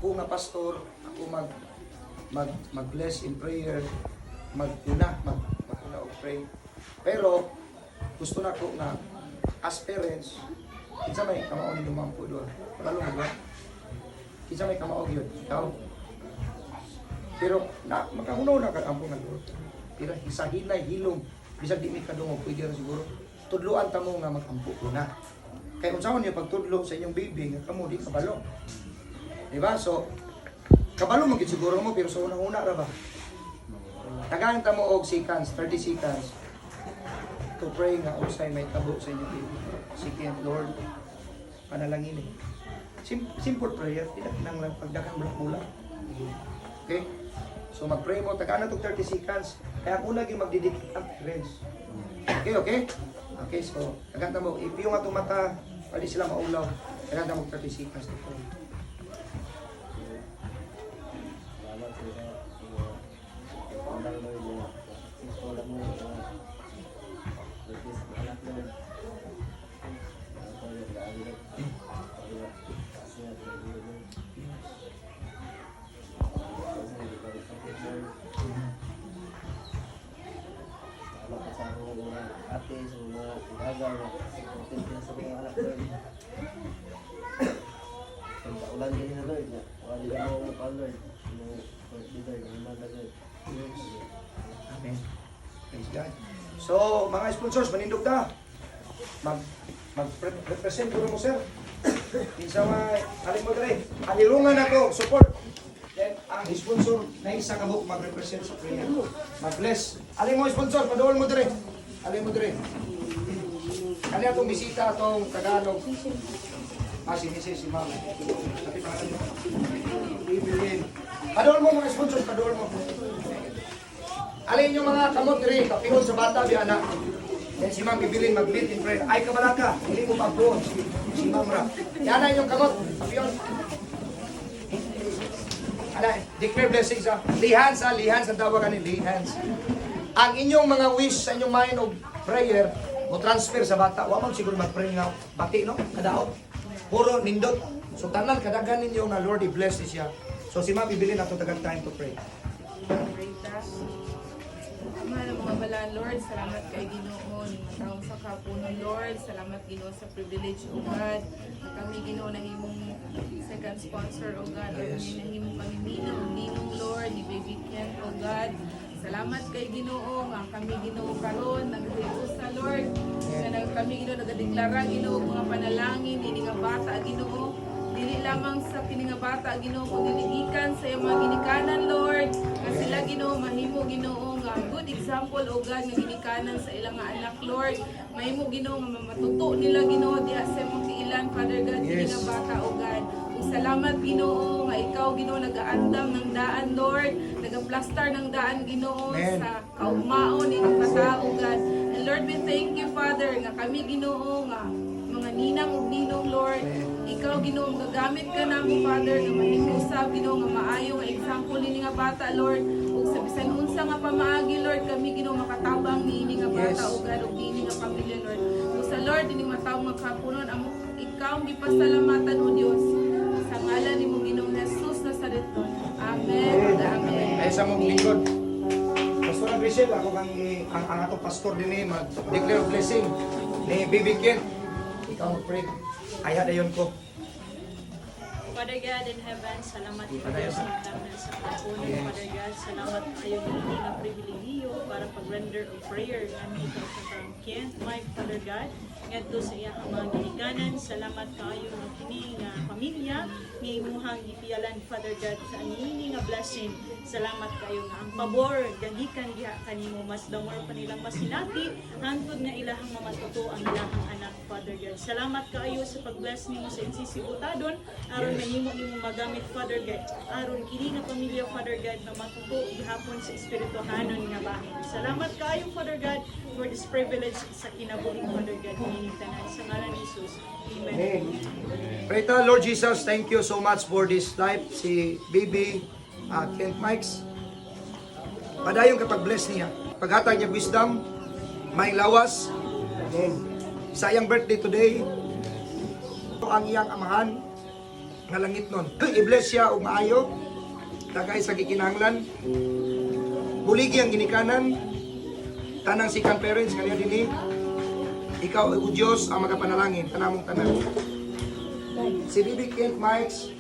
Ako nga pastor, ako mag-bless in prayer, maguna og pray. Pero gusto na ko nga as parents, kinsa may kamao ni lumampo do. Pagalo mo ba? Kinsa may kamao gyud? Ikaw. Pero na makahunaw na kag ampo nga Lord. Pero isa hinay hilom, bisag di mi kadungog pwede ra siguro. Tudloan ta mo nga magampo ko na. Kay unsaon niyo pagtudlo sa inyong baby nga kamo di kabalo. Diba? So, kabalo mo gid siguro mo pero sa unang-una ra ba? Tagaan ta mo og seconds, 30 seconds to pray nga usay may tabo sa inyong baby. Sige, Lord, panalangin. Simple prayer, tidak nang lang pagdakan bulak-bulak. Okay? So mag-pray mo, tagaan na to 30 seconds. Kaya ako lagi magdidikit ang parents. Okay, okay? Okay, so tagaan ta mo, ipiyong atong mata, pwede sila maulaw. Tagaan ta mo 30 seconds to pray. Ulan din na Lord, wala din mo pa Lord, Amen. Praise God. So, mga sponsors, manindog ta. Mag-represent ko mo, sir. Kinsa may alin mo dre. Alirungan ako, support. Then, ang sponsor na isa ka mo mag-represent sa prayer. Mag-bless. Alin mo sponsor, paduol mo dre. Alin mo dre. Kani atong bisita atong Tagalog. Si Mrs. si Ma'am. Sabi pa kayo. Bibilin. Paduol mo mga sponsor, paduol mo. Alin yung mga kamot dre, kapiyon sa bata bi anak. Then si Ma'am bibilin mag-lead in prayer. Ay kabalaka, hindi mo pagbuon si Ma'am Ra. Yan ay yung kamot, kapiyon. Ana, declare blessings ha. Lihans ang tawagan ni lihans. Ang inyong mga wish sa inyong mind of prayer, mo transfer sa bata. Wa man siguro mag-pray nga bati no, kadaot. Puro nindot. So tanan kadagan ninyo na Lord i-bless siya. So si Ma'am bibilin ato tagang time to pray. Mahal ang mga balaan, Lord, salamat kay Ginoo ni matawong sa kapuno, Lord. Salamat Ginoo sa privilege, O God. Na kami Ginoo na himong second sponsor, O God. O kami na himong pamimino, ninong Lord, ni Baby Ken, O God. Salamat kay Ginoo nga kami Ginoo karon nagdiyos sa Lord. Nga kami Ginoo nagadeklara Ginoo mga panalangin ini nga bata Ginoo. Dili lamang sa kini nga bata Ginoo kundi ikan sa iyang mga ginikanan Lord. Nga sila Ginoo mahimo Ginoo nga good example O God nga ginikanan sa ilang nga anak Lord. Mahimo Ginoo nga matuto nila Ginoo diha sa imong tiilan Father God kini nga bata O God. Ug salamat Ginoo nga ikaw Ginoo nagaandam ng daan Lord, nagaplastar ng daan Ginoo sa kaugmaon ining bata O God. And Lord we thank you Father nga kami Ginoo nga mga ninang ug ninong Lord. Ikaw Ginoo gagamit ka namo Father nga mahimosab Ginoo nga maayo nga example nini nga bata Lord. Ug sa bisan unsa nga pamaagi Lord kami Ginoo makatabang niini nga bata ug God ug niini nga pamilya Lord. Ug sa Lord ini mataw nga kapunon amo ikaw gipasalamatan o Dios sa ngalan ni mong Ginoong Jesus Nazareton. Amen. Amen. Ay sa mong lingkod. Pastor Grisel, ako ang ato pastor din mag-declare blessing ni Baby Ken. Ikaw mag-pray. Ay hadayon ko. Father God in heaven, salamat po sa magdamnan sa kapuno. Father God, salamat kayo dito na pribilehiyo para pag-render of prayer namin ito sa Parang Kent, Mike, Father God. Ngadto sa iya ang mga ginikanan, salamat kayo ng kini nga pamilya, nga imuhang ipialan, Father God, sa anini nga blessing. Salamat kayo nga ang pabor, gagikan diha kanimo mas damor pa nilang masinati, hangtod nga ilahang mamatuto ang ilahang anak, Father God. Salamat kayo sa pag-bless nimo sa NCC Butadon, aron nimo magamit Father God aron kini nga pamilya Father God na matuto gihapon sa espirituhanon nga bahin. Salamat kayo Father God for this privilege sa kinabuhi Father God nining tanan sa ngalan ni Jesus. Amen. Pray ta, Lord Jesus, thank you so much for this life si Baby Kent Mikes. Padayon kapag bless niya. Paghatag niya wisdom, may lawas. Sa iyang birthday today, ang iyang amahan, nga langit nun. I-bless siya og maayo, dagay sa gikinahanglan, buligi ang ginikanan, tanang second parents kaniya dinhi. Ikaw o Diyos ang magapanalangin, tanamong tanan. Si Bibi Kent Mikes,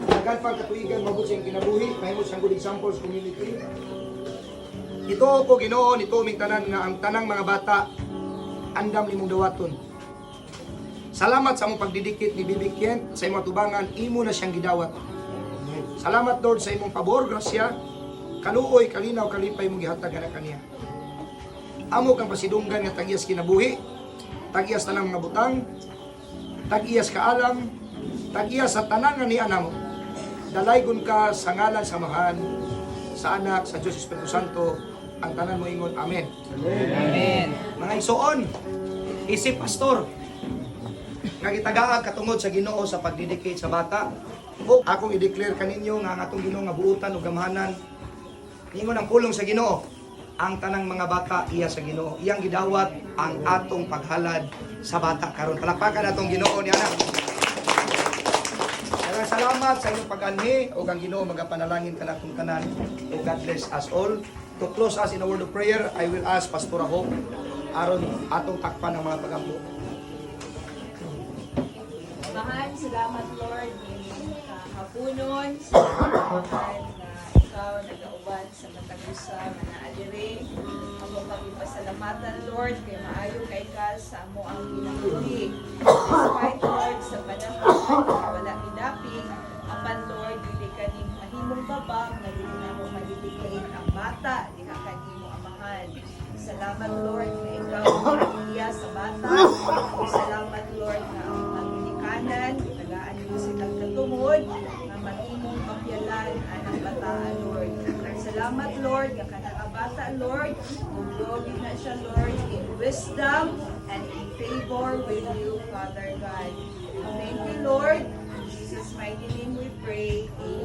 dagan pang katuigan, mabot siyang kinabuhi, mahimot siyang good example sa community. Ito ko Ginoo, nito aming tanan nga ang tanang mga bata, andam nimong dawaton. Salamat sa among pagdidikit ni Bibi Kent, sa imong tubangan, imo na siyang gidawat. Salamat Lord sa imong pabor, grasya, kaluoy, kalinaw, kalipay mong gihatag na kaniya. Amo kang pasidunggan nga tagyas kinabuhi, tagyas tanang mga butang, tagyas kaalam, tagyas sa tanang nga ni anamo. Dalaygon ka sa ngalan sa Amahan, sa Anak, sa Diyos Espiritu Santo, ang tanan mo ingon. Amen. Amen. Mga igsoon, isip pastor, nga gitagaag katungod sa Ginoo sa pagdidikit sa bata. O akong i-declare kaninyo nga ang atong Ginoo nga buutan ug gamahanan. Ingon ang pulong sa Ginoo, ang tanang mga bata iya sa Ginoo. Iyang gidawat ang atong paghalad sa bata karon. Palakpakan atong Ginoo ni anak. Maraming salamat sa inyong pag-anhi ug ang Ginoo magapanalangin kanatong tanan. O God bless us all. To close us in a word of prayer, I will ask Pastor Hope aron atong takpan ng mga pagampo. Mahal, salamat Lord, ngayong kahaponon, sa pagkakaan na ikaw nagauban sa matagusa nga naadiri. Amo kami pasalamatan Lord, kay maayo kay ka sa amo ang ginabuhi. Despite Lord sa panahon na wala midaping, apan Lord, dili ka ni mahimong babang, na dili na mo madidicate ang bata, di ka kanimo amahan. Salamat Lord na ikaw ang iya sa bata. Salamat Lord na ang kanan, tagaan mo silang katungod, na matimong mapyalan anang bataan, Lord. Salamat, Lord, nga kanakabata, Lord, umulogi na siya, Lord, in wisdom and in favor with you, Father God. Thank you, Lord. In Jesus' mighty name we pray. Amen.